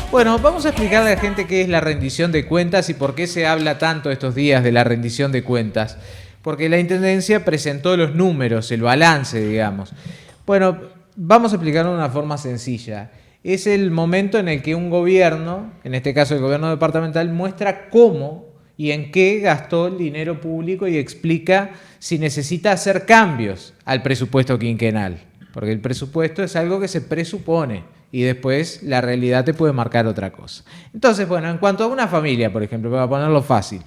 Bueno, vamos a explicarle a la gente qué es la rendición de cuentas y por qué se habla tanto estos días de la rendición de cuentas. Porque la Intendencia presentó los números, el balance, digamos. Bueno, vamos a explicarlo de una forma sencilla. Es el momento en el que un gobierno, en este caso el gobierno departamental, muestra cómo y en qué gastó el dinero público y explica si necesita hacer cambios al presupuesto quinquenal. Porque el presupuesto es algo que se presupone y después la realidad te puede marcar otra cosa. Entonces, bueno, en cuanto a una familia, por ejemplo, para ponerlo fácil,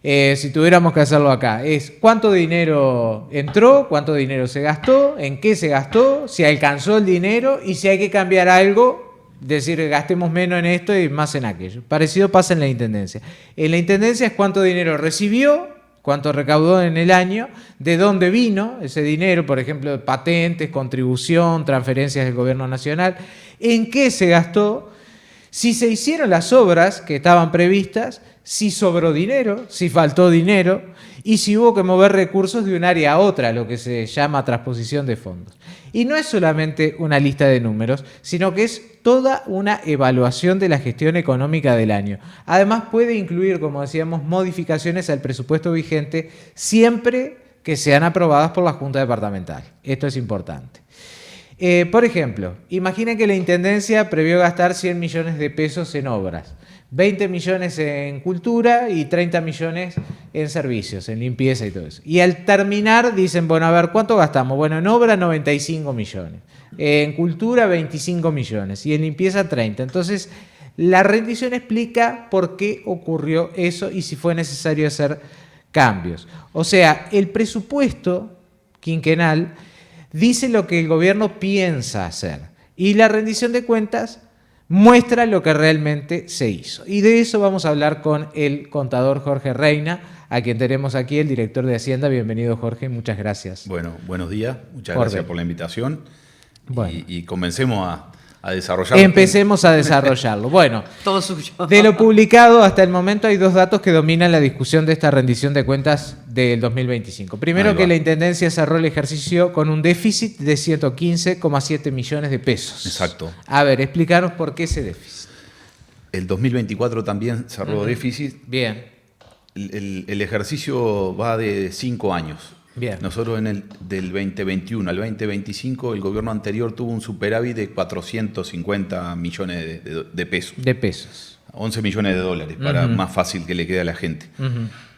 si tuviéramos que hacerlo acá, es cuánto dinero entró, cuánto dinero se gastó, en qué se gastó, si alcanzó el dinero y si hay que cambiar algo, decir gastemos menos en esto y más en aquello. Parecido pasa en la Intendencia. En la Intendencia es cuánto dinero recibió, cuánto recaudó en el año, de dónde vino ese dinero, por ejemplo, patentes, contribución, transferencias del gobierno nacional, en qué se gastó, si se hicieron las obras que estaban previstas, si sobró dinero, si faltó dinero y si hubo que mover recursos de un área a otra, lo que se llama transposición de fondos. Y no es solamente una lista de números, sino que es toda una evaluación de la gestión económica del año. Además puede incluir, como decíamos, modificaciones al presupuesto vigente siempre que sean aprobadas por la Junta Departamental. Esto es importante. Por ejemplo, imaginen que la Intendencia previó gastar 100 millones de pesos en obras, 20 millones en cultura y 30 millones en servicios, en limpieza y todo eso. Y al terminar dicen, bueno, a ver, ¿cuánto gastamos? Bueno, en obra 95 millones, en cultura 25 millones y en limpieza 30. Entonces, la rendición explica por qué ocurrió eso y si fue necesario hacer cambios. O sea, el presupuesto quinquenal dice lo que el gobierno piensa hacer y la rendición de cuentas muestra lo que realmente se hizo. Y de eso vamos a hablar con el contador Jorge Reina, a quien tenemos aquí, el director de Hacienda. Bienvenido, Jorge, muchas gracias. Bueno, buenos días, muchas Jorge. Gracias por la invitación. Bueno. Y comencemos a desarrollarlo. Empecemos a desarrollarlo. Bueno, todo suyo. De lo publicado hasta el momento hay dos datos que dominan la discusión de esta rendición de cuentas del 2025. Primero, que la Intendencia cerró el ejercicio con un déficit de 115,7 millones de pesos. Exacto. A ver, explícanos por qué ese déficit. El 2024 también cerró déficit. Bien. El ejercicio va de 5 años. Bien. Nosotros del 2021 al 2025, el gobierno anterior tuvo un superávit de 450 millones de pesos. De pesos. 11 millones de dólares, para más fácil que le quede a la gente.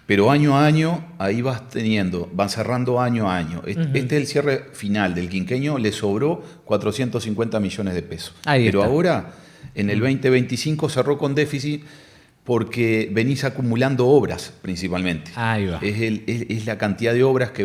Pero año a año, ahí van cerrando año a año. Este es el cierre final del quinquenio, le sobró 450 millones de pesos. Pero ahora, en el 2025, cerró con déficit porque venís acumulando obras principalmente. Ahí va. Es la cantidad de obras que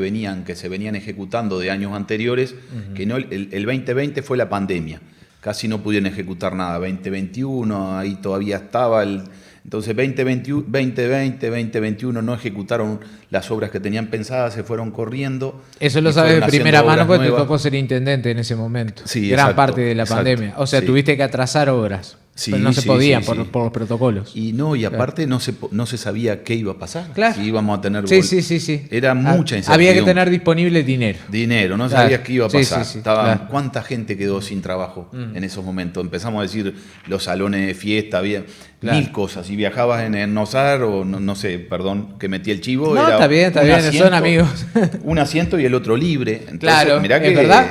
se venían ejecutando de años anteriores, que no, el 2020 fue la pandemia. Casi no pudieron ejecutar nada. 2021, ahí todavía estaba entonces 2020, 2021 no ejecutaron las obras que tenían pensadas, se fueron corriendo. Eso lo sabes de primera mano porque te tocó ser intendente en ese momento. Sí, gran parte de la pandemia. O sea, tuviste que atrasar obras. Sí, pero no se podían por los protocolos. Y aparte no se sabía qué iba a pasar. Claro. Si íbamos a tener... Sí. Era mucha incertidumbre. Había que tener disponible dinero. No sabías qué iba a pasar. Claro. ¿Cuánta gente quedó sin trabajo en esos momentos? Empezamos a decir los salones de fiesta, había mil cosas. Si viajabas en Nosar o no sé, perdón, que metí el chivo. No, está bien, son amigos. Un asiento y el otro libre. Entonces, claro, mirá que, ¿es verdad?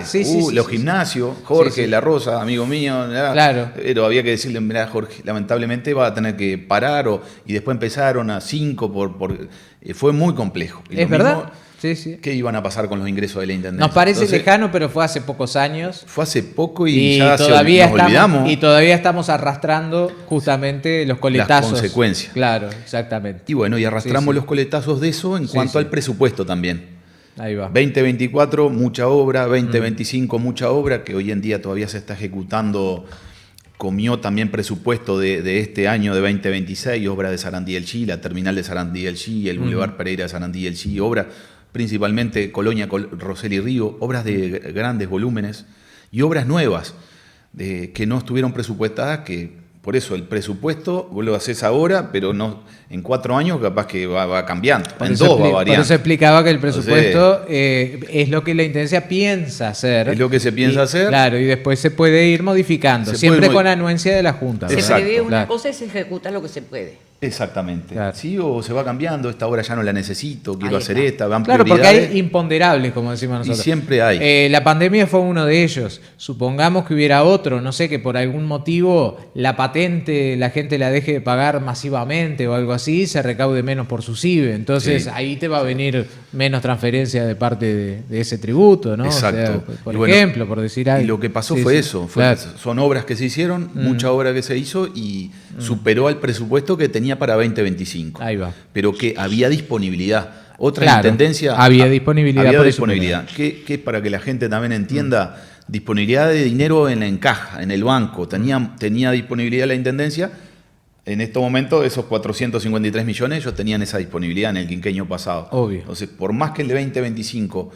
los gimnasios, Jorge, La Rosa, amigo mío. Claro. Pero había que decirle, mirá, Jorge, lamentablemente va a tener que parar. Y después empezaron a 5 fue muy complejo. Y ¿Es verdad? Sí. ¿Qué iban a pasar con los ingresos de la Intendencia? Nos parece lejano, pero fue hace pocos años. Fue hace poco y ya todavía nos olvidamos. Y todavía estamos arrastrando justamente los coletazos. Las consecuencias. Claro, exactamente. Y bueno, y arrastramos los coletazos de eso en cuanto al presupuesto también. Ahí va. 2024, mucha obra. 2025, mucha obra, que hoy en día todavía se está ejecutando. Comió también presupuesto de este año de 2026, obra de Sarandí del Chi, la terminal de Sarandí del Chi, el Boulevard Pereira de Sarandí del Chi, obra principalmente Colonia, Rosel y Río, obras de grandes volúmenes y obras nuevas que no estuvieron presupuestadas, que Por eso el presupuesto vos lo haces ahora, pero no en 4 años capaz que va cambiando. En 2 va variando. Por eso explicaba que el presupuesto es lo que la Intendencia piensa hacer. Es lo que se piensa hacer. Claro, y después se puede ir modificando, siempre con anuencia de la Junta. Se Exacto, prevé una cosa y se ejecuta lo que se puede. Exactamente. Claro. Sí, o se va cambiando, esta obra ya no la necesito, quiero Ahí hacer está. esta, van Claro, porque prioridades. hay imponderables, como decimos nosotros. Y siempre hay. La pandemia fue uno de ellos. Supongamos que hubiera otro, no sé, que por algún motivo la patente la gente la deje de pagar masivamente o algo así, se recaude menos por su CIBE. Entonces ahí te va a venir menos transferencia de parte de ese tributo, ¿no? Exacto. O sea, por Y bueno, ejemplo, por decir algo. Y lo que pasó fue eso. Claro. Son obras que se hicieron, mucha obra que se hizo y superó al presupuesto que tenía para 2025. Ahí va. Pero que había disponibilidad. Otra Claro, intendencia. había disponibilidad. Había por eso disponibilidad. Que es para que la gente también entienda, disponibilidad de dinero en la encaja, en el banco. Tenía disponibilidad la intendencia. En estos momentos, esos 453 millones, ellos tenían esa disponibilidad en el quinquenio pasado. Obvio. Entonces, por más que el de 2025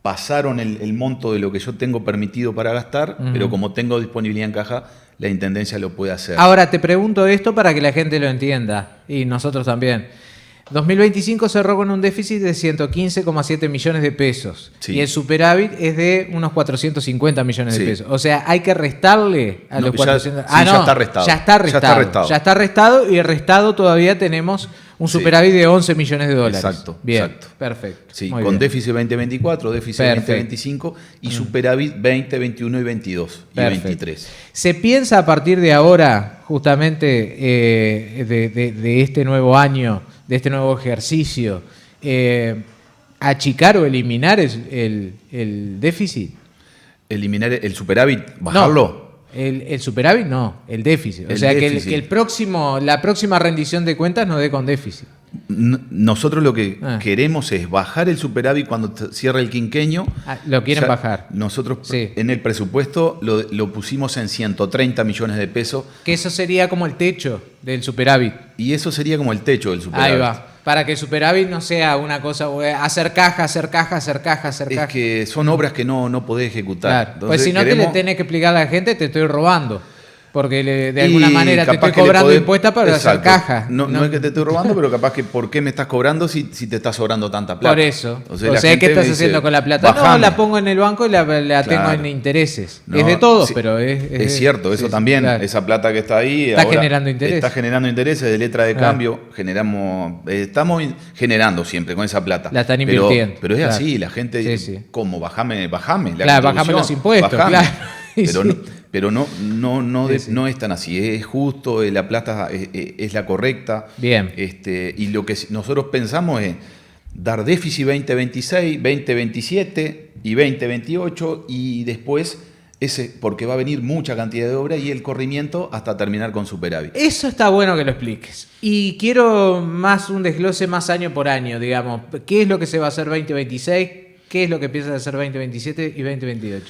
pasaron el monto de lo que yo tengo permitido para gastar, pero como tengo disponibilidad en caja, la Intendencia lo puede hacer. Ahora te pregunto esto para que la gente lo entienda, y nosotros también. 2025 cerró con un déficit de 115,7 millones de pesos. Sí. Y el superávit es de unos 450 millones de Sí. pesos. O sea, hay que restarle a No, los ya- 400. sí, ya está restado. Ya está restado. Ya está restado. Ya está restado y restado todavía tenemos un Sí. superávit de 11 millones de dólares. Exacto, Bien, exacto. perfecto. Sí, Muy con bien. déficit 2024, déficit Perfecto. 2025 y superávit 20, 21 y 22 y Perfecto. 23. ¿Se piensa a partir de ahora, justamente de este nuevo año, de este nuevo ejercicio, achicar o eliminar el déficit? Eliminar el superávit, bajarlo. No, el superávit no, el déficit. O El sea, déficit. que la próxima rendición de cuentas no dé con déficit. Nosotros lo que Ah. queremos es bajar el superávit cuando cierre el quinquenio. Lo quieren Ya bajar. Nosotros Sí. en el presupuesto lo pusimos en 130 millones de pesos Que eso sería como el techo del superávit. y eso sería como el techo del superávit. Ahí va. Para que el superávit no sea una cosa, hacer caja. Es que son obras que no podés ejecutar. Claro. Pues Entonces si no queremos- te le tenés que explicar a la gente, te estoy robando. Porque de alguna Y manera te capaz estoy que le cobrando podés- impuestos para hacer Exacto. caja. No es que te estoy robando, pero capaz que ¿por qué me estás cobrando si te está sobrando tanta plata? Por eso. Entonces, O la sea, gente ¿qué estás me dice, haciendo con la plata? No, "Bajame". la pongo en el banco y la tengo Claro. en intereses. No, es de todos, sí, pero es cierto, eso sí, también. claro. Esa plata que está ahí Está ahora generando interés. Está generando intereses de letra de Claro. cambio. Estamos generando siempre con esa plata. La están Pero- invirtiendo, Pero es claro. así, la gente Sí, dice, sí. ¿cómo? Bajame la Claro, bajame contribución, los impuestos, bajame. claro. Pero, Sí. pero no Sí, sí. no es tan así, es justo, la plata es la correcta. Bien. Y lo que nosotros pensamos es dar déficit 2026, 2027 y 2028 y después porque va a venir mucha cantidad de obra y el corrimiento hasta terminar con superávit. Eso está bueno que lo expliques. Y quiero un desglose más año por año, digamos. ¿Qué es lo que se va a hacer 2026? ¿Qué es lo que piensas hacer 2027 y 2028?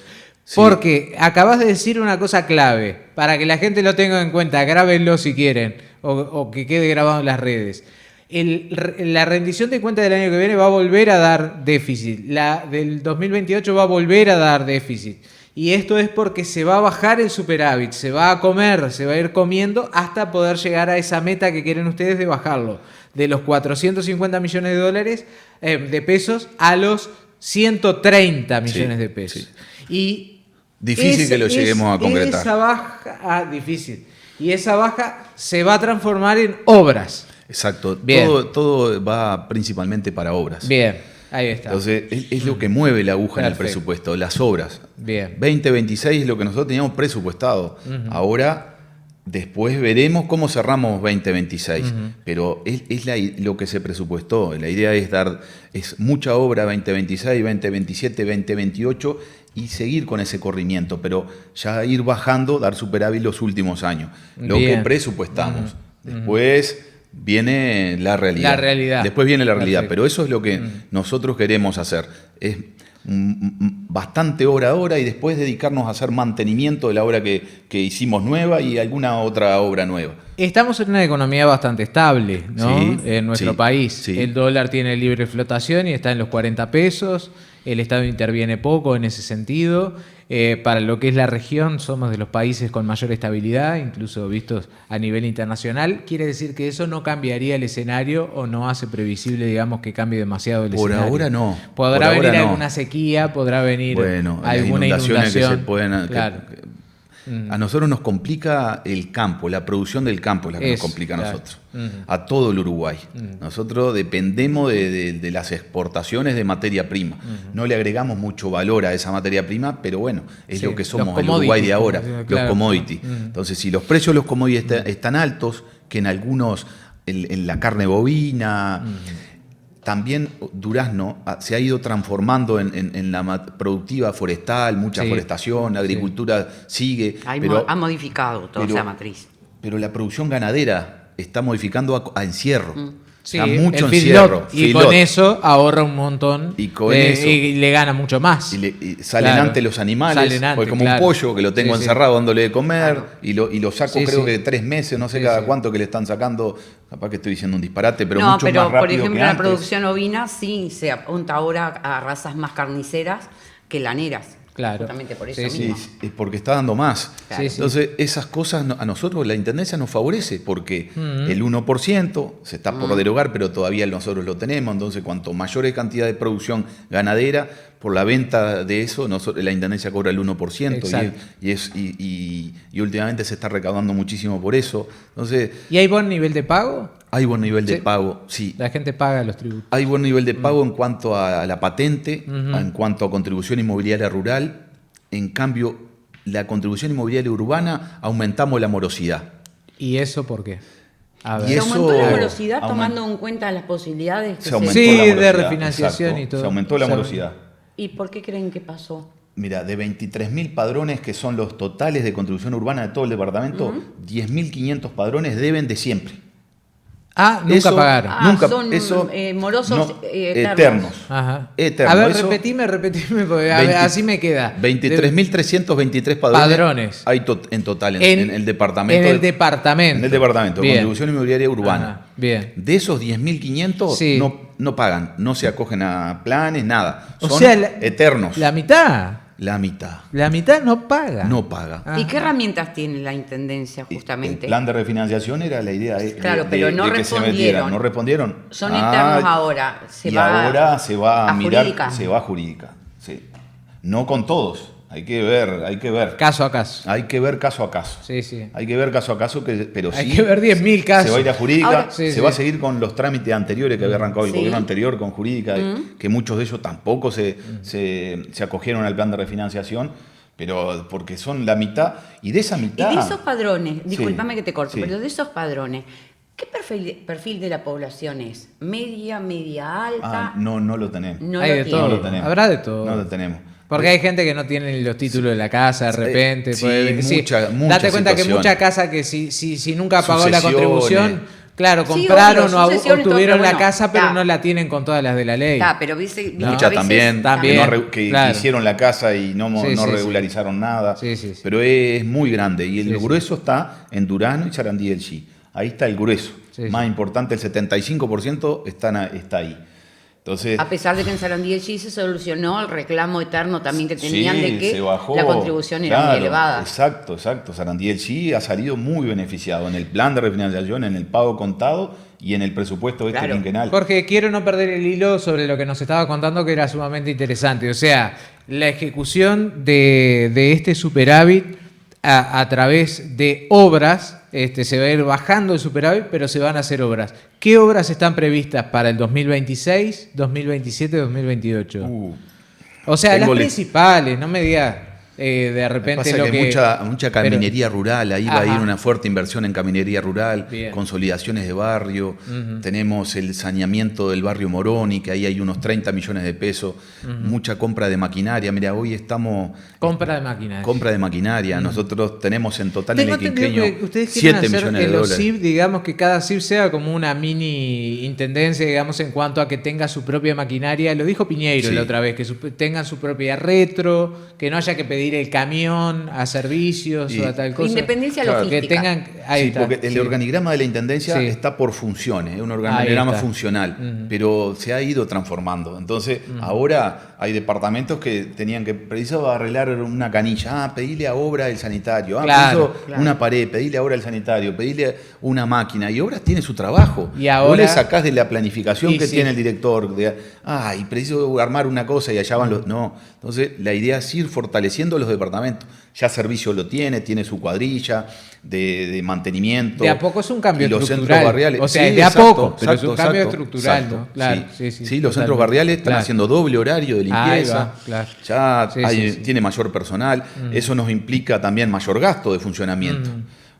Sí. Porque acabas de decir una cosa clave, para que la gente lo tenga en cuenta, grábenlo si quieren, o que quede grabado en las redes. La rendición de cuentas del año que viene va a volver a dar déficit. La del 2028 va a volver a dar déficit. Y esto es porque se va a bajar el superávit, se va a comer, se va a ir comiendo hasta poder llegar a esa meta que quieren ustedes de bajarlo. De los 450 millones de dólares, de pesos, a los 130 millones Sí, de pesos. sí. Y Difícil que lo lleguemos a concretar. Esa baja, difícil. Y esa baja se va a transformar en obras. Exacto. Bien. Todo va principalmente para obras. Bien, ahí está. Entonces, es lo que mueve la aguja en el Perfecto. presupuesto, las obras. Bien. 2026 es lo que nosotros teníamos presupuestado. Ahora, después veremos cómo cerramos 2026. Pero es lo que se presupuestó. La idea es mucha obra 2026, 2027, 2028 y seguir con ese corrimiento, pero ya ir bajando, dar superávit los últimos años. Lo Bien. que presupuestamos. Después viene la realidad. La realidad. Después viene la realidad, Perfecto. pero eso es lo que nosotros queremos hacer. Es bastante obra ahora y después dedicarnos a hacer mantenimiento de la obra que hicimos nueva y alguna otra obra nueva. Estamos en una economía bastante estable, ¿no? Sí, En nuestro sí, país. sí. El dólar tiene libre flotación y está en los 40 pesos. el Estado interviene poco en ese sentido. Para lo que es la región, somos de los países con mayor estabilidad, incluso vistos a nivel internacional. ¿Quiere decir que eso no cambiaría el escenario o no hace previsible, digamos, que cambie demasiado el escenario? Por ahora no. Podrá venir alguna sequía, podrá venir alguna inundaciones inundación. que se pueden... Claro. A nosotros nos complica el campo, la producción del campo es la que nos complica a nosotros, a todo el Uruguay. Nosotros dependemos de las exportaciones de materia prima. No le agregamos mucho valor a esa materia prima, pero bueno, es lo que somos el Uruguay de ahora, los commodities. Entonces, si los precios de los commodities están altos, que en algunos, en la carne bovina... También Durazno se ha ido transformando en la productiva forestal, mucha forestación, la agricultura sigue. Ha modificado toda esa matriz. Pero la producción ganadera está modificando a encierro. Sí, mucho el encierro. Y con eso ahorra un montón y le gana mucho más. Y salen antes los animales, porque como un pollo que lo tengo encerrado dándole de comer, y lo saco creo que 3 meses, no sé cada cuánto que le están sacando, capaz que estoy diciendo un disparate, pero mucho más rápido por ejemplo, que la antes. producción ovina sí se apunta ahora a razas más carniceras que laneras. Claro. Justamente por eso mismo. Sí, es porque está dando más. Claro. Entonces, esas cosas a nosotros, la Intendencia nos favorece, porque el 1% se está por derogar, pero todavía nosotros lo tenemos. Entonces, cuanto mayor cantidad de producción ganadera, por la venta de eso, la Intendencia cobra el 1%. Y últimamente se está recaudando muchísimo por eso. Entonces, ¿y hay buen nivel de pago? Hay buen nivel de pago, sí. La gente paga los tributos. Hay buen nivel de pago en cuanto a la patente, en cuanto a contribución inmobiliaria rural. En cambio, la contribución inmobiliaria urbana aumentamos la morosidad. ¿Y eso por qué? A ver. ¿Se aumentó la morosidad tomando en cuenta las posibilidades que de refinanciación y todo? Se aumentó la morosidad. ¿Y por qué creen que pasó? Mira, de 23.000 padrones, que son los totales de contribución urbana de todo el departamento, 10.500 padrones deben de siempre. Nunca pagaron. Son morosos eternos. Ajá. Eternos. A ver, repetime, porque así me queda. 23.323 padrones hay en total en el departamento. En el departamento. En el departamento, bien. Contribución inmobiliaria urbana. Ajá. Bien. De esos 10.500 no pagan, no se acogen a planes, nada. Son eternos. La mitad. La mitad. La mitad no paga. No paga. ¿Y qué herramientas tiene la Intendencia justamente? El plan de refinanciación era la idea claro, pero no que se metieran. ¿No respondieron? Son eternos ahora. Ahora se va a mirar, jurídica. Se va a jurídica. Sí. No con todos. Hay que ver. Caso a caso. Hay que ver caso a caso. Sí. Hay que ver caso a caso, pero hay que ver 10.000 casos. Se va a ir a jurídica, ahora, va a seguir con los trámites anteriores que había arrancado el gobierno anterior con jurídica, que muchos de ellos tampoco se acogieron al plan de refinanciación, pero porque son la mitad, y de esa mitad... Y de esos padrones, discúlpame que te corto, pero de esos padrones, ¿qué perfil de la población es? ¿Media alta? No lo tenemos. Hay de todo. No lo tenemos. Habrá de todo. No lo tenemos. Porque hay gente que no tiene los títulos de la casa de repente. Muchas date cuenta que mucha casa que si nunca pagó la contribución, claro, compraron o obtuvieron la casa, pero no la tienen con todas las de la ley. Pero muchas también que hicieron la casa y no regularizaron nada. Pero es muy grande. Y el grueso está en Durazno y Sarandí del Chi. Ahí está el grueso. Más importante, el 75% está ahí. Entonces, a pesar de que en Sarandí del Chi se solucionó el reclamo eterno también que tenían de que la contribución era muy elevada. Exacto. Sarandí del Chi ha salido muy beneficiado en el plan de refinanciación, en el pago contado y en el presupuesto quinquenal. Jorge, quiero no perder el hilo sobre lo que nos estaba contando, que era sumamente interesante. O sea, la ejecución de este superávit a través de obras. Se va a ir bajando el superávit, pero se van a hacer obras. ¿Qué obras están previstas para el 2026, 2027, 2028? O sea, las principales, no me digas de repente lo que... Mucha caminería rural, ahí va a ir una fuerte inversión en caminería rural, consolidaciones de barrio, tenemos el saneamiento del barrio Moroni, que ahí hay unos 30 millones de pesos, mucha compra de maquinaria. Mira, hoy estamos... Compra de maquinaria. Nosotros tenemos en total en el quinquenio 7 millones de dólares. CIF, digamos que cada CIF sea como una mini intendencia, digamos, en cuanto a que tenga su propia maquinaria. Lo dijo Piñeiro la otra vez, que tengan su propia retro, que no haya que pedir ir el camión a servicios o a tal cosa. Independencia logística. Que tengan, porque el organigrama de la Intendencia está por funciones, es un organigrama funcional, pero se ha ido transformando. Entonces, ahora hay departamentos que tenían que precisaba arreglar una canilla, pedirle a obra el sanitario, una pared, pedirle a obra el sanitario, pedirle una máquina, y Obras tiene su trabajo. Y ahora, vos le sacás de la planificación que tiene el director, y preciso armar una cosa y allá van los... No, entonces la idea es ir fortaleciendo los departamentos. Ya Servicio lo tiene su cuadrilla de mantenimiento. De a poco es un cambio y los estructural. Centros barriales, O sea, es de a poco, pero es un cambio estructural, ¿no? Claro, sí, los centros barriales están haciendo doble horario de limpieza. Ya tiene mayor personal. Eso nos implica también mayor gasto de funcionamiento.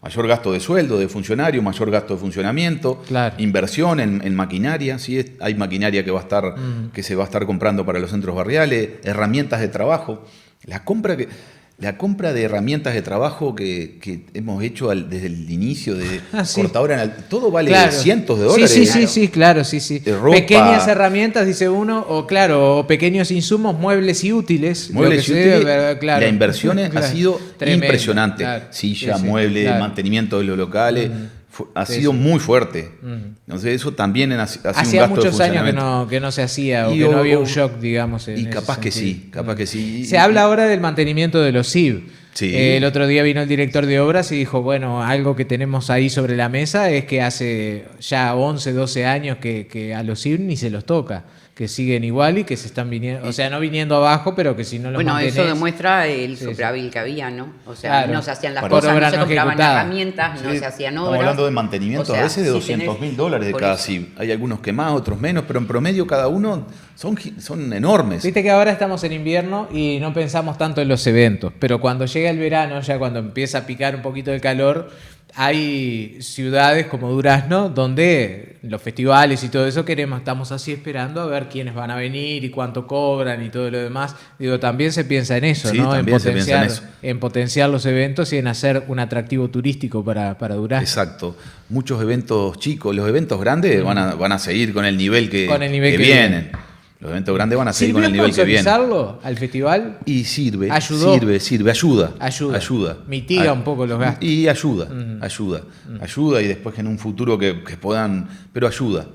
Mayor gasto de sueldo de funcionario, mayor gasto de funcionamiento, inversión en maquinaria, ¿sí? Hay maquinaria que se va a estar comprando para los centros barriales, herramientas de trabajo. La compra de herramientas de trabajo que hemos hecho desde el inicio de cortadora, todo vale cientos de dólares. Sí. Pequeñas herramientas, dice uno, o pequeños insumos, muebles y útiles. La inversión ha sido tremenda, impresionante. Silla, mueble, mantenimiento de los locales. Ha sido muy fuerte. Entonces eso también ha sido un gasto de funcionamiento. Hacía muchos años que no se hacía o que no había un shock, digamos. Y capaz que sí. Se habla ahora del mantenimiento de los SIV. Sí. El otro día vino el director de obras y dijo, bueno, algo que tenemos ahí sobre la mesa es que hace ya 11, 12 años que a los SIV ni se los toca, que siguen igual y que se están viniendo, o sea, no viniendo abajo, pero que si no los mantenés... Eso demuestra el superávit que había, ¿no? O sea, no se hacían las cosas, no se compraban herramientas, no se hacían obras. Estamos hablando de mantenimiento, a veces de $200.000 de cada SIV. Hay algunos que más, otros menos, pero en promedio cada uno son enormes. Viste que ahora estamos en invierno y no pensamos tanto en los eventos, pero cuando llega el verano, ya cuando empieza a picar un poquito el calor... Hay ciudades como Durazno donde los festivales y todo eso estamos así esperando a ver quiénes van a venir y cuánto cobran y todo lo demás. Digo, también se piensa en eso, ¿no? En potenciar los eventos y en hacer un atractivo turístico para Durazno. Exacto. Muchos eventos chicos, los eventos grandes van a seguir con el nivel que vienen. Los eventos grandes van a seguir con el nivel que viene. ¿Sponsorizarlo al festival? Y sirve, ayuda. Mitiga un poco los gastos. Y ayuda y después que en un futuro que puedan, pero ayuda.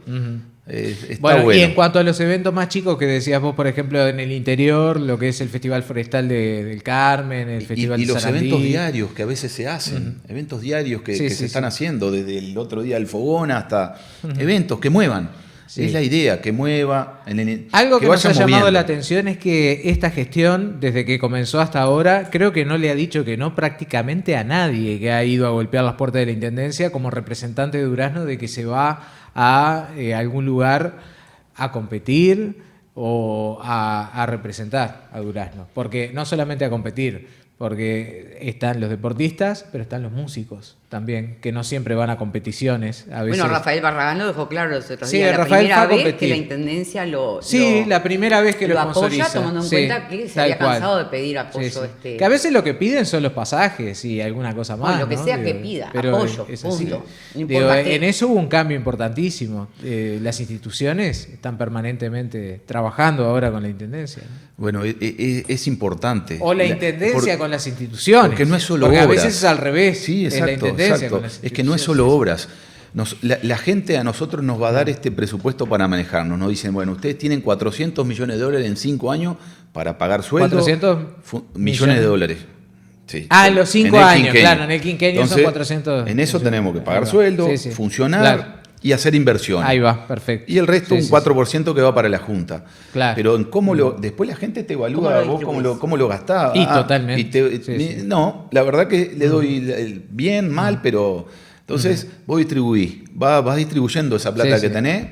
Está bueno. Y en cuanto a los eventos más chicos que decías vos, por ejemplo, en el interior, lo que es el Festival Forestal del Carmen, el Festival de Sarandí. Y los eventos diarios que a veces se hacen, eventos diarios que se están haciendo, desde el otro día del fogón hasta eventos que muevan. Es la idea, que mueva. Algo que nos ha llamado la atención es que esta gestión, desde que comenzó hasta ahora, creo que no le ha dicho que no prácticamente a nadie que ha ido a golpear las puertas de la Intendencia como representante de Durazno de que se va a algún lugar a competir o a representar a Durazno. Porque no solamente a competir, porque están los deportistas, pero están los músicos también, que no siempre van a competiciones. A veces... Bueno, Rafael Barragán lo dejó claro los otros días. La primera vez que la Intendencia la primera vez que lo apoya, tomando en cuenta que se había cansado de pedir apoyo. Que a veces lo que piden son los pasajes y alguna cosa más. Lo que sea que pida, apoyo, punto. En eso hubo un cambio importantísimo. Las instituciones están permanentemente trabajando ahora con la Intendencia, ¿no? Bueno, es importante. O la Intendencia con las instituciones. Porque no es solo obras. Porque a veces es al revés. Sí, exacto. Es que no es solo obras. La gente a nosotros nos va a dar este presupuesto para manejarnos. Nos dicen, bueno, ustedes tienen $400 millones en 5 años para pagar sueldo. 400 millones de dólares. Sí. En los 5 años, claro, en el quinquenio. Entonces, son 400. En eso tenemos que pagar sueldo, funcionar y hacer inversión. Ahí va, perfecto. Y el resto, un 4% que va para la Junta. Claro. Pero en después la gente te evalúa vos cómo lo gastás. Y totalmente. No, la verdad que le doy bien, mal, pero entonces vos distribuís. Vas distribuyendo esa plata que tenés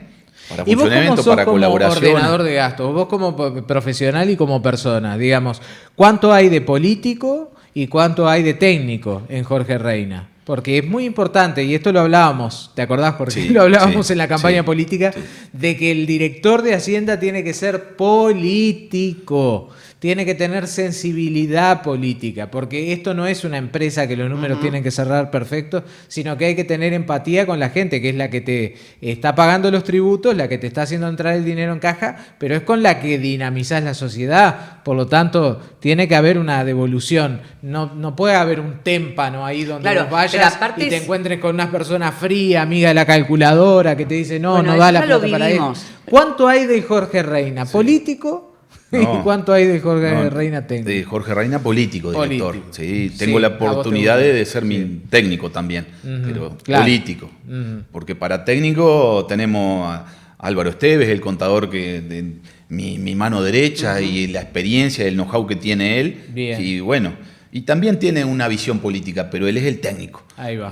para funcionamiento, para colaboración. Como ordenador de gastos, vos como profesional y como persona, digamos, ¿cuánto hay de político y cuánto hay de técnico en Jorge Reina? Porque es muy importante, y esto lo hablábamos, ¿te acordás, Jorge? Lo hablábamos en la campaña política, de que el director de Hacienda tiene que ser político. tiene que tener sensibilidad política, porque esto no es una empresa que los números tienen que cerrar perfectos, sino que hay que tener empatía con la gente, que es la que te está pagando los tributos, la que te está haciendo entrar el dinero en caja, pero es con la que dinamizás la sociedad. Por lo tanto, tiene que haber una devolución. No puede haber un témpano ahí donde vos vayas y te encuentres con una persona fría, amiga de la calculadora, que te dice, no da la plata para él. ¿Cuánto hay de Jorge Reina? ¿Político? No. ¿Y cuánto hay de Jorge Reina técnico? De Jorge Reina político, director. Sí, tengo la oportunidad de ser mi técnico también, pero político. Porque para técnico tenemos a Álvaro Esteves, el contador que mi mano derecha y la experiencia, el know-how que tiene él. Bien. Y bueno, y también tiene una visión política, pero él es el técnico. Ahí va.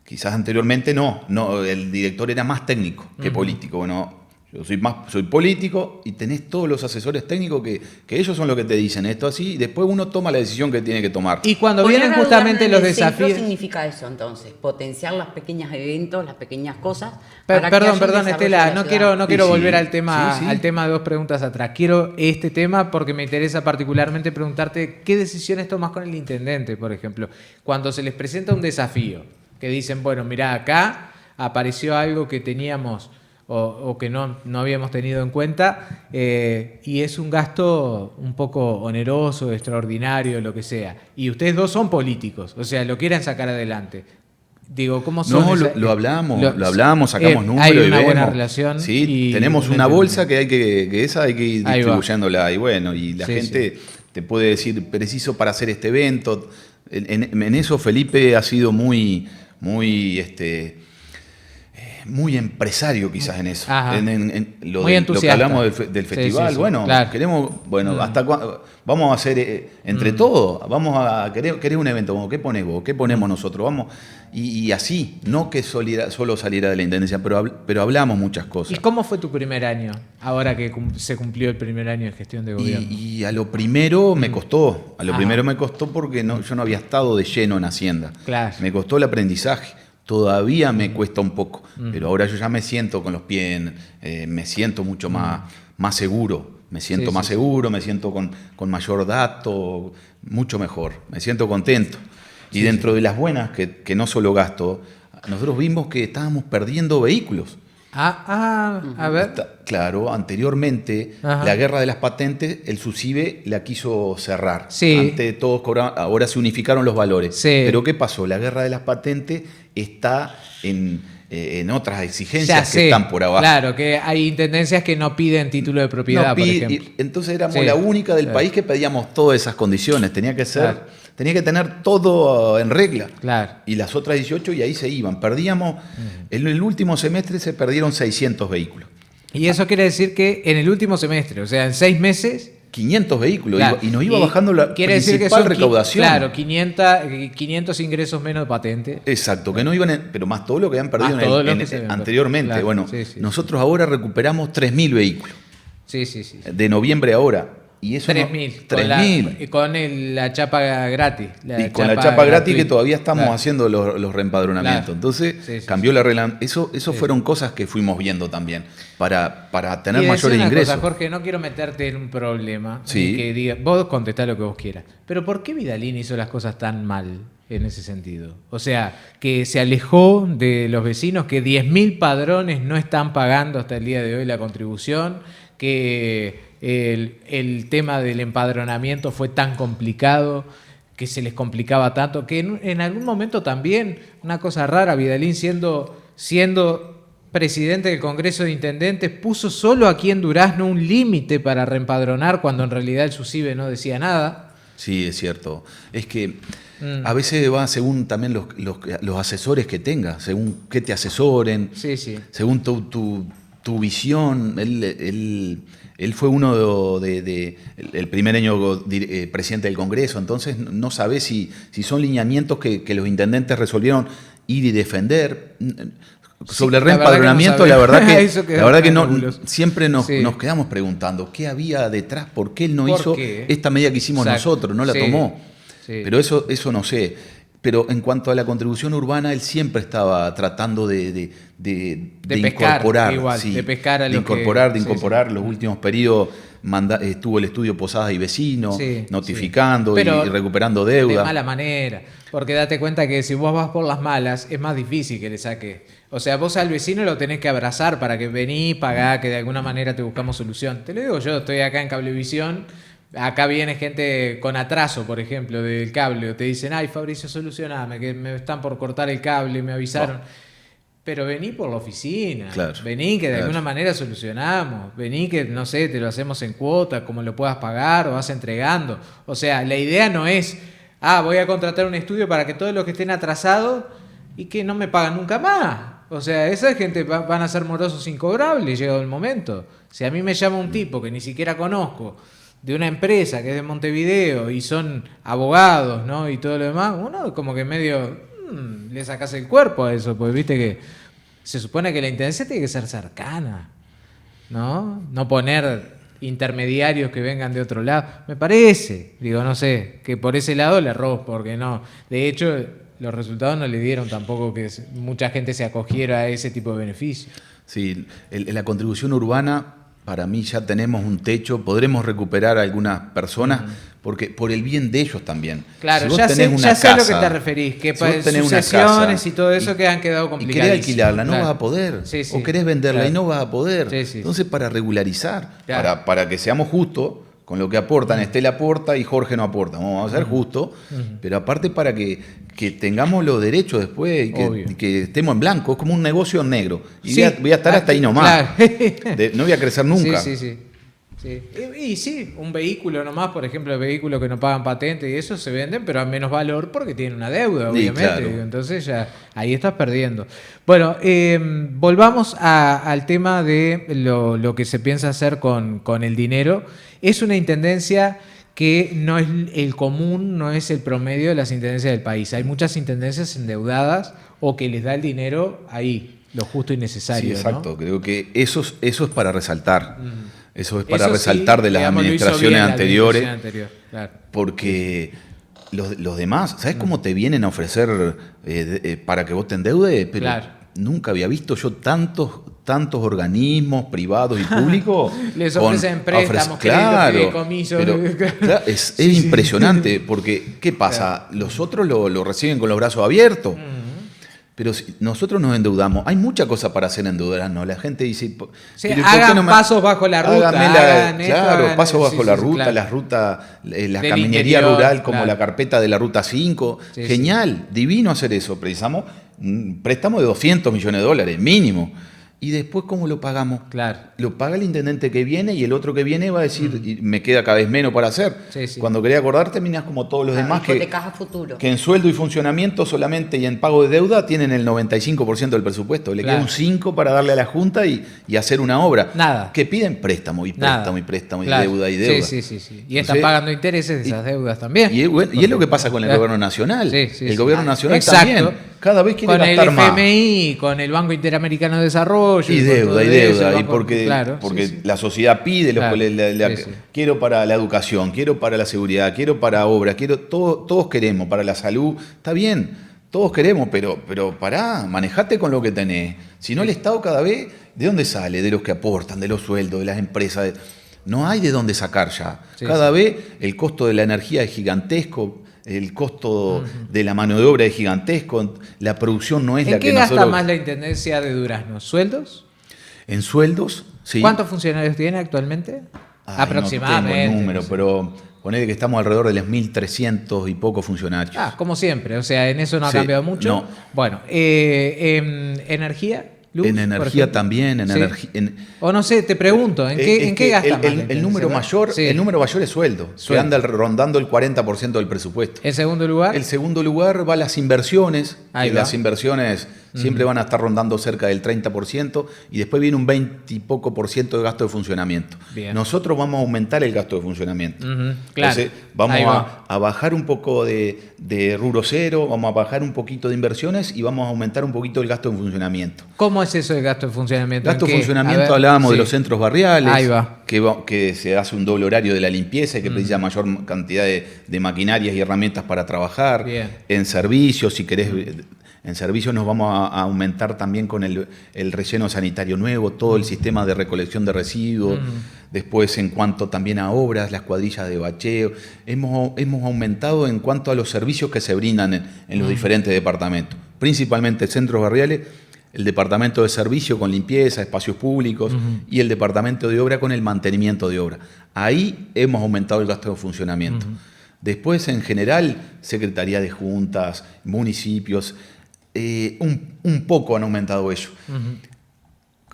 Quizás anteriormente no, el director era más técnico que político. Bueno, yo soy político y tenés todos los asesores técnicos que ellos son los que te dicen esto así, y después uno toma la decisión que tiene que tomar. Y cuando vienen justamente los desafíos... ¿Qué significa eso entonces? Potenciar los pequeños eventos, las pequeñas cosas. Perdón, Estela, no quiero volver al tema de 2 preguntas atrás. Quiero este tema porque me interesa particularmente preguntarte qué decisiones tomas con el intendente, por ejemplo. Cuando se les presenta un desafío, que dicen, bueno, mirá, acá apareció algo que teníamos... O que no habíamos tenido en cuenta, y es un gasto un poco oneroso, extraordinario, lo que sea. Y ustedes 2 son políticos, o sea, lo quieren sacar adelante. Digo, ¿cómo son? No, lo hablamos, sacamos números hay una y buena vemos. relación. Sí, tenemos una bolsa que hay que ir distribuyéndola. Y bueno, y la gente te puede decir, preciso para hacer este evento. En eso Felipe ha sido muy empresario quizás en eso. Lo que hablamos del festival. Sí, bueno, claro. Queremos, vamos a hacer entre todos, querés un evento, como, ¿qué ponés vos? ¿Qué ponemos nosotros? Vamos, y así, no que solo saliera de la intendencia, pero hablamos muchas cosas. ¿Y cómo fue tu primer año, ahora que se cumplió el primer año de gestión de gobierno? Y a lo primero me costó, porque yo no había estado de lleno en Hacienda. Claro. Me costó el aprendizaje. Todavía me cuesta un poco, pero ahora yo ya me siento con los pies, me siento mucho más seguro, me siento seguro, me siento con mayor dato, mucho mejor, me siento contento. Y dentro de las buenas, que no solo gasto, nosotros vimos que estábamos perdiendo vehículos. A ver. Claro, anteriormente, la guerra de las patentes, el SUSIBE la quiso cerrar. Sí. Antes todos cobraban, ahora se unificaron los valores. Sí. Pero ¿qué pasó? La guerra de las patentes está en otras exigencias que están por abajo. Claro, que hay intendencias que no piden título de propiedad, por ejemplo. Entonces éramos la única del país que pedíamos todas esas condiciones. Tenía que tener todo en regla. Claro. Y las otras 18, y ahí se iban. Perdíamos, en el último semestre se perdieron 600 vehículos. Y eso quiere decir que en el último semestre, o sea, en 6 meses... 500 vehículos, claro. Y nos iba bajando la principal recaudación. Claro, 500 ingresos menos de patente. Exacto, que no iban, pero más todo lo que habían perdido anteriormente. Claro, bueno, nosotros ahora recuperamos 3.000 vehículos. Sí. De noviembre a ahora. Y eso 3.000. 3.000. Con la chapa gratis. La chapa gratis que todavía estamos haciendo los reempadronamientos. Claro. Entonces cambió la regla. Eso fueron cosas que fuimos viendo también para tener mayores ingresos. Jorge, no quiero meterte en un problema. Sí. Que diga, vos contestá lo que vos quieras. Pero ¿por qué Vidalín hizo las cosas tan mal en ese sentido? O sea, que se alejó de los vecinos, que 10.000 padrones no están pagando hasta el día de hoy la contribución, que el tema del empadronamiento fue tan complicado, que se les complicaba tanto, que en algún momento también, una cosa rara, Vidalín siendo presidente del Congreso de Intendentes, puso solo aquí en Durazno un límite para reempadronar cuando en realidad el SUSIBE no decía nada. Sí, es cierto. Es que a veces va según también los asesores que tengas, según qué te asesoren, según tu visión. Él fue uno el primer año presidente del Congreso, entonces no sabe si son lineamientos que los intendentes resolvieron ir y defender. Sobre el reempadronamiento, la verdad que siempre nos quedamos preguntando qué había detrás, por qué él no hizo esta medida que hicimos nosotros, no la tomó. Sí. Pero eso no sé. Pero en cuanto a la contribución urbana, él siempre estaba tratando de pescar, incorporar. igual, Sí, de pescar a de lo incorporar, que... de incorporar. Los últimos periodos estuvo el estudio Posadas y Vecinos, Sí, notificando y pero recuperando deuda. de mala manera. Porque date cuenta que si vos vas por las malas, es más difícil que le saque. O sea, vos al vecino lo tenés que abrazar para que vení, pagá, que de alguna manera te buscamos solución. Te lo digo yo, estoy acá en Cablevisión. Acá viene gente con atraso, por ejemplo, del cable. O te dicen, ay, Fabricio, solucioname, que me están por cortar el cable, me avisaron. Pero vení por la oficina. Claro, Vení que de alguna manera solucionamos. Vení que, no sé, te lo hacemos en cuota, como lo puedas pagar o vas entregando. O sea, la idea no es, voy a contratar un estudio para que todos los que estén atrasados y que no me pagan nunca más. O sea, esa gente van a ser morosos incobrables llegado el momento. Si a mí me llama un tipo que ni siquiera conozco, de una empresa que es de Montevideo y son abogados, ¿no? Y todo lo demás, uno como que medio le sacas el cuerpo a eso, pues viste que se supone que la intendencia tiene que ser cercana, ¿no? No poner intermediarios que vengan de otro lado. Me parece, digo, no sé, que por ese lado le erró, porque no. De hecho, los resultados no le dieron tampoco que mucha gente se acogiera a ese tipo de beneficios. Sí, la contribución urbana, para mí ya tenemos un techo, podremos recuperar a algunas personas, porque por el bien de ellos también. Claro, si ya sé a lo que te referís, que para sucesiones y todo eso que han quedado complicadas. Y querés alquilarla, no vas a poder. Sí, o querés venderla y no vas a poder. Sí. Entonces, para regularizar, para que seamos justos con lo que aportan, Estela aporta y Jorge no aporta. Vamos a ser justos, pero aparte para que tengamos los derechos después y que estemos en blanco. Es como un negocio en negro. Y voy a estar hasta ahí nomás. Claro. No voy a crecer nunca. Sí. Y sí, un vehículo nomás, por ejemplo, vehículos que no pagan patente y eso se venden, pero a menos valor porque tienen una deuda, obviamente. Claro. Entonces ya ahí estás perdiendo. Bueno, volvamos al tema de lo que se piensa hacer con el dinero. Es una intendencia que no es el común, no es el promedio de las intendencias del país. Hay muchas intendencias endeudadas o que les da el dinero ahí, lo justo y necesario. Sí, exacto. ¿no? Creo que eso es para resaltar. Eso es para resaltar de las administraciones anteriores. Claro. Porque los demás, ¿sabes cómo te vienen a ofrecer para que vos te endeudes? Pero nunca había visto yo tantos organismos privados y públicos. Les ofrecen préstamos, fideicomisos. Pero es impresionante, porque ¿qué pasa? Los otros lo reciben con los brazos abiertos. Pero si nosotros nos endeudamos, hay mucha cosa para hacer endeudarnos. La gente dice... hagan pasos bajo la ruta. Pasos bajo la ruta, las rutas, la caminería rural como la carpeta de la Ruta 5. Genial, divino hacer eso. Precisamos un préstamo de $200 millones, mínimo. ¿Y después cómo lo pagamos? Claro. Lo paga el intendente que viene y el otro que viene va a decir, y me queda cada vez menos para hacer. Cuando quería acordar, terminás como todos los demás que en sueldo y funcionamiento solamente y en pago de deuda tienen el 95% del presupuesto. Le queda un 5% para darle a la Junta y hacer una obra. Nada. Que piden préstamo y préstamo y préstamo y deuda y deuda. Sí. Y están pagando intereses de esas deudas también. Y es lo que pasa con el gobierno nacional. El gobierno nacional también. Cada vez quiere gastar más. Con el FMI, con el Banco Interamericano de Desarrollo. Y deuda. Y porque la sociedad pide, quiero para la educación, quiero para la seguridad, quiero para obras, todos queremos, para la salud. Está bien, todos queremos, pero manejate con lo que tenés. Si no, el Estado cada vez, ¿de dónde sale? De los que aportan, de los sueldos, de las empresas. No hay de dónde sacar ya. Cada vez el costo de la energía es gigantesco. El costo de la mano de obra es gigantesco, la producción no es la que nosotros... ¿En qué gasta más la Intendencia de Durazno? ¿Sueldos? En sueldos, sí. ¿Cuántos funcionarios tiene actualmente? Aproximadamente. No tengo el número, pero ponele que estamos alrededor de los 1.300 y pocos funcionarios. Como siempre, o sea, en eso no ha cambiado mucho. No. Bueno, ¿energía? Luz, en energía también, o no sé, te pregunto, ¿en qué gasta más? El número mayor es sueldo, que anda rondando el 40% del presupuesto. ¿El segundo lugar? El segundo lugar va a las inversiones, las inversiones siempre van a estar rondando cerca del 30% y después viene un 20 y poco por ciento de gasto de funcionamiento. Bien. Nosotros vamos a aumentar el gasto de funcionamiento. Claro. Entonces vamos a bajar un poco de rubro cero, vamos a bajar un poquito de inversiones y vamos a aumentar un poquito el gasto de funcionamiento. ¿Cómo es eso de gasto de funcionamiento? Gasto de funcionamiento, hablábamos de los centros barriales, que se hace un doble horario de la limpieza y que precisa mayor cantidad de maquinarias y herramientas para trabajar. Bien. En servicios, si querés, en servicios nos vamos a aumentar también con el relleno sanitario nuevo, todo el sistema de recolección de residuos. Después, en cuanto también a obras, las cuadrillas de bacheo, hemos aumentado en cuanto a los servicios que se brindan en los diferentes departamentos, principalmente centros barriales, el departamento de servicio con limpieza, espacios públicos y el departamento de obra con el mantenimiento de obra. Ahí hemos aumentado el gasto de funcionamiento. Después, en general, Secretaría de Juntas, municipios, un poco han aumentado ello.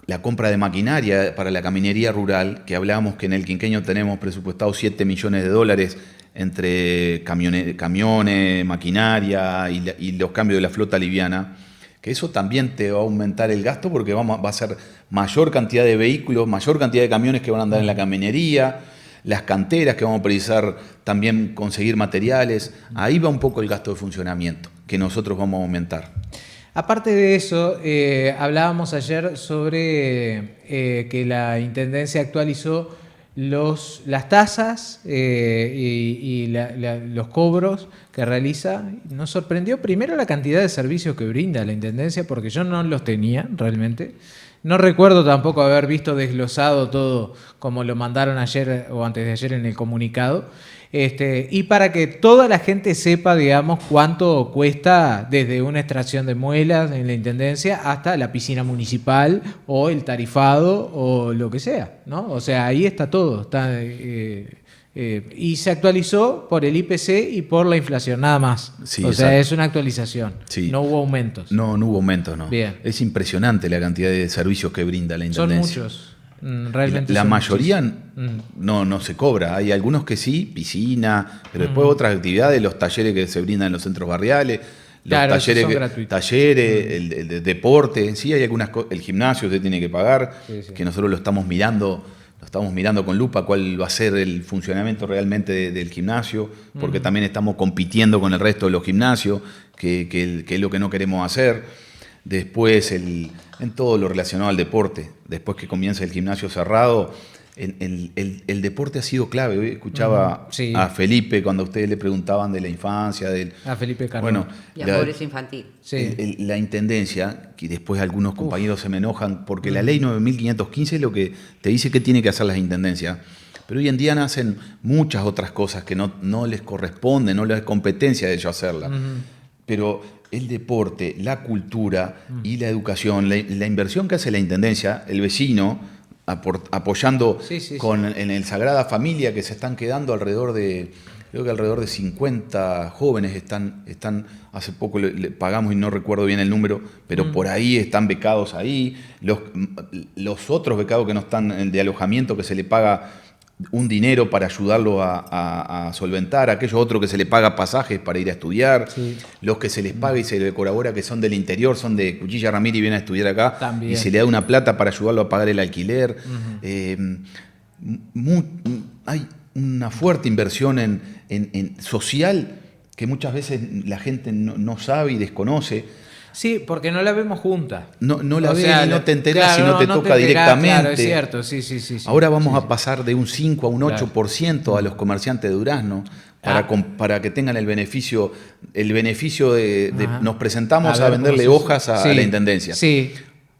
La compra de maquinaria para la caminería rural, que hablábamos que en el quinquenio tenemos presupuestado $7 millones entre camiones, maquinaria y los cambios de la flota liviana, que eso también te va a aumentar el gasto porque va a ser mayor cantidad de vehículos, mayor cantidad de camiones que van a andar en la caminería, las canteras que vamos a precisar también conseguir materiales. Ahí va un poco el gasto de funcionamiento que nosotros vamos a aumentar. Aparte de eso, hablábamos ayer sobre que la Intendencia actualizó las tasas y los cobros que realiza. Nos sorprendió primero la cantidad de servicios que brinda la Intendencia, porque yo no los tenía realmente. No recuerdo tampoco haber visto desglosado todo como lo mandaron ayer o antes de ayer en el comunicado. Y para que toda la gente sepa, digamos, cuánto cuesta desde una extracción de muelas en la Intendencia hasta la piscina municipal o el tarifado o lo que sea, ¿no? O sea, ahí está todo. Y se actualizó por el IPC y por la inflación, nada más. Sí, o sea, es una actualización. Sí. No hubo aumentos. No hubo aumentos, no. Bien. Es impresionante la cantidad de servicios que brinda la Intendencia. Son muchos. Realmente la mayoría no se cobra. Hay algunos que sí, piscina, pero después otras actividades, los talleres que se brindan en los centros barriales, talleres, el de deporte, sí hay algunas cosas, el gimnasio usted tiene que pagar, que nosotros lo estamos mirando con lupa cuál va a ser el funcionamiento realmente del gimnasio, porque también estamos compitiendo con el resto de los gimnasios, que es lo que no queremos hacer. Después, en todo lo relacionado al deporte, después que comienza el gimnasio cerrado, el deporte ha sido clave. Hoy escuchaba a Felipe cuando ustedes le preguntaban de la infancia. A Felipe Carlos. Y a pobreza infantil. La Intendencia, que después algunos compañeros se me enojan, porque la ley 9.515 es lo que te dice que tiene que hacer las Intendencias. Pero hoy en día nacen muchas otras cosas que no les corresponden, no les es competencia de ellos hacerlas. Pero el deporte, la cultura y la educación, la inversión que hace la Intendencia, el vecino, apoyando en el Sagrada Familia, que se están quedando alrededor de 50 jóvenes están hace poco le pagamos y no recuerdo bien el número, pero por ahí están becados ahí. Los otros becados que no están de alojamiento, que se le paga un dinero para ayudarlo a solventar, aquellos otros que se les paga pasajes para ir a estudiar, los que se les paga y se les colabora que son del interior, son de Cuchilla Ramírez y vienen a estudiar acá, también. Y se le da una plata para ayudarlo a pagar el alquiler. Hay una fuerte inversión en social que muchas veces la gente no sabe y desconoce. Sí, porque no la vemos junta. No la ves y no te enterás si no te toca directamente. Claro, es cierto, sí. Ahora vamos a pasar de un 5 a un 8% a los comerciantes de durazno para que tengan el beneficio de nos presentamos a venderle hojas a la Intendencia. Sí.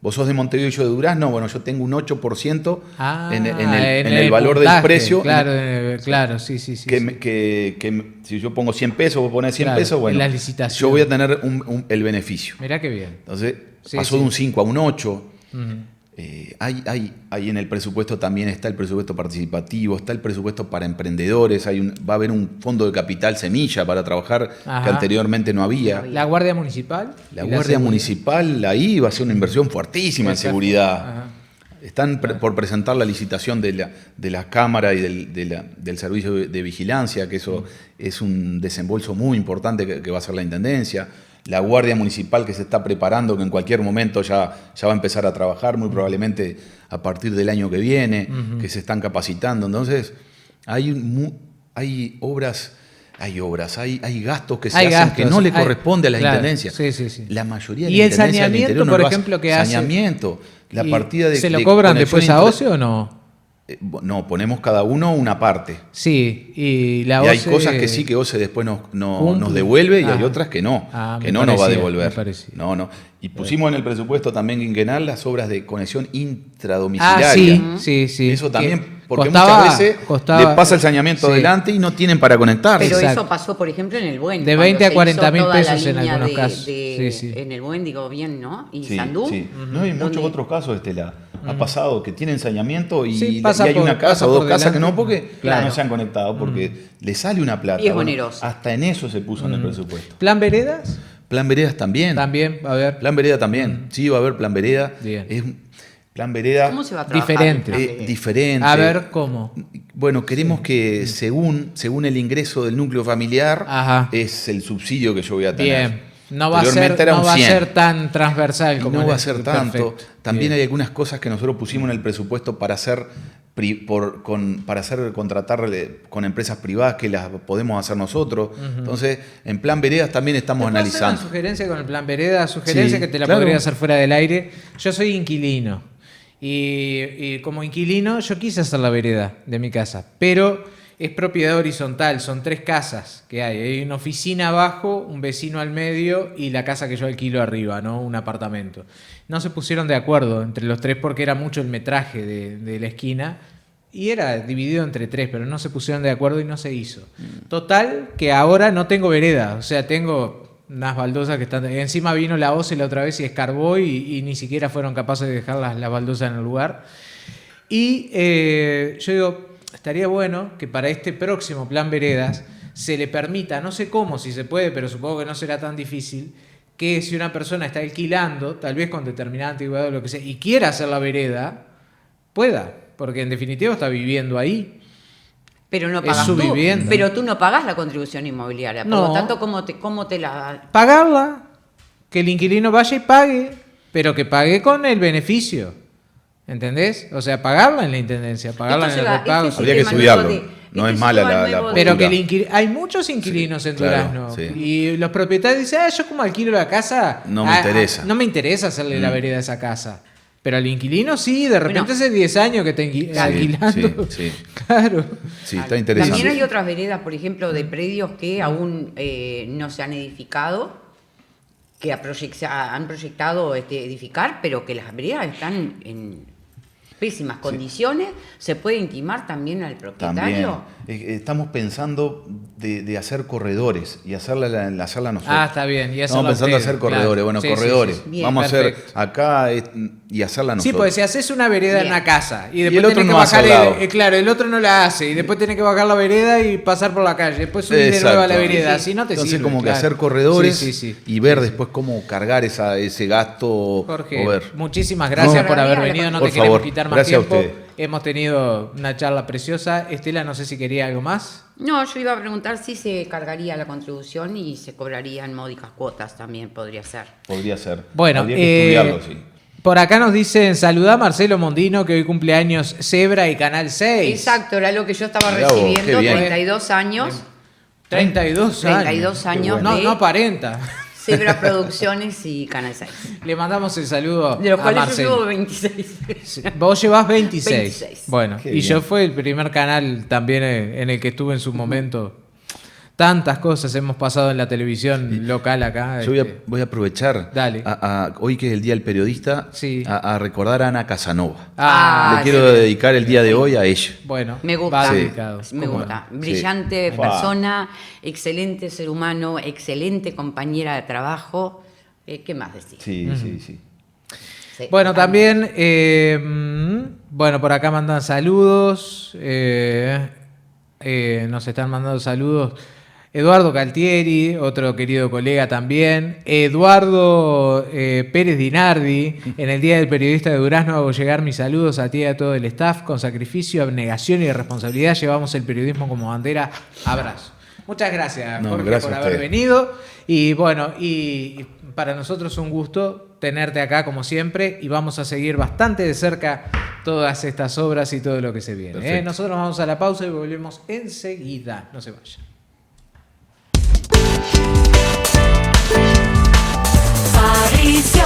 Vos sos de Montevideo y yo de Durazno, bueno, yo tengo un 8% en el valor puntaje, del precio. Claro, sí. Que si yo pongo 100 pesos, vos ponés 100 pesos, bueno, yo voy a tener el beneficio. Mirá qué bien. Entonces, pasó de un 5 a un 8. Hay en el presupuesto también está el presupuesto participativo, está el presupuesto para emprendedores, va a haber un fondo de capital semilla para trabajar que anteriormente no había. ¿La Guardia Municipal? La Guardia Municipal, ahí va a ser una inversión fuertísima en seguridad. Están por presentar la licitación de la Cámara y del Servicio de Vigilancia, que eso es un desembolso muy importante que va a hacer la Intendencia. la Guardia Municipal que se está preparando, que en cualquier momento ya va a empezar a trabajar, muy probablemente a partir del año que viene, que se están capacitando. Entonces, hay obras, hay gastos que se hacen que no le corresponde a la intendencia. Sí. La mayoría de ¿Y la el intendencia del saneamiento, interior no por lo hace. ejemplo, que hace? Saneamiento, la partida de... ¿Se lo cobran después a OCE o no? No, ponemos cada uno una parte. Sí, y la Y OCE... hay cosas que sí que OCE después nos devuelve y hay otras que no, que no nos va a devolver. No. Y pusimos en el presupuesto también quinquenal las obras de conexión intradomiciliaria. Sí. Eso también, porque muchas veces le pasa el saneamiento adelante y no tienen para conectarse. Pero eso pasó, por ejemplo, en el Buen. De 20 a 40 mil pesos en algunos casos. En el Buen, digo bien, ¿no? Y Sandú. Sí. No, hay muchos otros casos, Estela. Ha pasado que tienen saneamiento y hay una casa o dos casas que no, porque no se han conectado, porque le sale una plata. Y es oneroso. Hasta en eso se puso en el presupuesto. ¿Plan Veredas? Plan Veredas también. También, va a haber. Plan Vereda también. Sí, va a haber Plan Vereda. Bien. Es Plan Vereda. ¿Cómo se va a trabajar? Diferente. Diferente. A ver, ¿cómo? Bueno, queremos que según el ingreso del núcleo familiar, es el subsidio que yo voy a tener. Bien. No va a ser tan transversal como no va a ser tanto. Perfecto. También hay algunas cosas que nosotros pusimos en el presupuesto para contratar con empresas privadas que las podemos hacer nosotros. Entonces, en Plan Veredas también estamos analizando. Una sugerencia con el Plan Veredas, que te la podría hacer fuera del aire. Yo soy inquilino y como inquilino yo quise hacer la vereda de mi casa, pero es propiedad horizontal, son 3 casas que hay. Hay una oficina abajo, un vecino al medio y la casa que yo alquilo arriba, ¿no? Un apartamento. No se pusieron de acuerdo entre los 3 porque era mucho el metraje de la esquina y era dividido entre 3, pero no se pusieron de acuerdo y no se hizo. Total, que ahora no tengo vereda, o sea, tengo unas baldosas que están... Encima vino la OCE la otra vez y escarbó y ni siquiera fueron capaces de dejar las baldosas en el lugar. Y yo digo... Estaría bueno que para este próximo Plan Veredas se le permita, no sé cómo, si se puede, pero supongo que no será tan difícil, que si una persona está alquilando, tal vez con determinada antigüedad o lo que sea, y quiera hacer la vereda, pueda, porque en definitiva está viviendo ahí. Pero no pagas su tú, vivienda. Pero tú no pagas la contribución inmobiliaria, por lo tanto, ¿cómo te la...? Pagarla, que el inquilino vaya y pague, pero que pague con el beneficio. ¿Entendés? O sea, pagarla en la intendencia, pagarla en el repago. Habría que estudiarlo. No es mala la pero que hay muchos inquilinos en Durazno. Sí. Y los propietarios dicen, yo como alquilo la casa... No me interesa. No me interesa hacerle la vereda a esa casa. Pero al inquilino sí, de repente hace 10 años que está alquilando. Sí. Claro. Sí, está interesante. También hay otras veredas, por ejemplo, de predios que aún no se han edificado, que han proyectado edificar, pero que las veredas están en pésimas condiciones. ¿Se puede intimar también al propietario? También. Estamos pensando de hacer corredores y hacerla nosotros. Está bien. Y estamos pensando en hacer corredores. Bueno, corredores. Bien, vamos a hacer acá y hacerla nosotros. Sí, pues si haces una vereda en una casa y después el otro tenés que no bajar hace el otro no la hace y después tenés que bajar la vereda y pasar por la calle, después subir de nuevo a la vereda, si no te Entonces, sirve. como que hacer corredores y ver después cómo cargar ese gasto. Jorge, muchísimas gracias por haber venido, no te queremos quitar más tiempo. Hemos tenido una charla preciosa. Estela, no sé si quería algo más. No, yo iba a preguntar si se cargaría la contribución y se cobrarían módicas cuotas, también podría ser. Podría ser. Bueno, habría que estudiarlo, sí. Por acá nos dicen, saludá a Marcelo Mondino, que hoy cumpleaños Zebra y Canal 6. Exacto, era lo que yo estaba recibiendo, 32 años. 32 años. 32 años No aparenta. Zebra Producciones y Canal 6. Le mandamos el saludo de los a cuales Marcelo. yo llevo 26. Vos llevás 26. 26. Bueno, Qué y bien. yo fue el primer canal también en el que estuve en su momento. Tantas cosas hemos pasado en la televisión local acá. Yo voy a aprovechar, Dale. hoy que es el Día del Periodista, Sí. a recordar a Ana Casanova. Le sí. quiero dedicar el día de hoy a ella. Bueno, Me gusta. va Sí. dedicado. Me ¿Cómo gusta. no? Brillante Sí. persona, excelente ser humano, excelente compañera de trabajo. ¿Qué más decir? Sí. Sí. Bueno, también, por acá mandan saludos. Nos están mandando saludos. Eduardo Caltieri, otro querido colega también. Eduardo Pérez Dinardi, en el Día del Periodista de Durazno hago llegar mis saludos a ti y a todo el staff. Con sacrificio, abnegación y responsabilidad llevamos el periodismo como bandera. Abrazo. Muchas gracias, No, Jorge, gracias por a haber ustedes. venido. Y bueno, y para nosotros un gusto tenerte acá como siempre y vamos a seguir bastante de cerca todas estas obras y todo lo que se viene. Perfecto. Nosotros vamos a la pausa y volvemos enseguida. No se vayan. Fabricio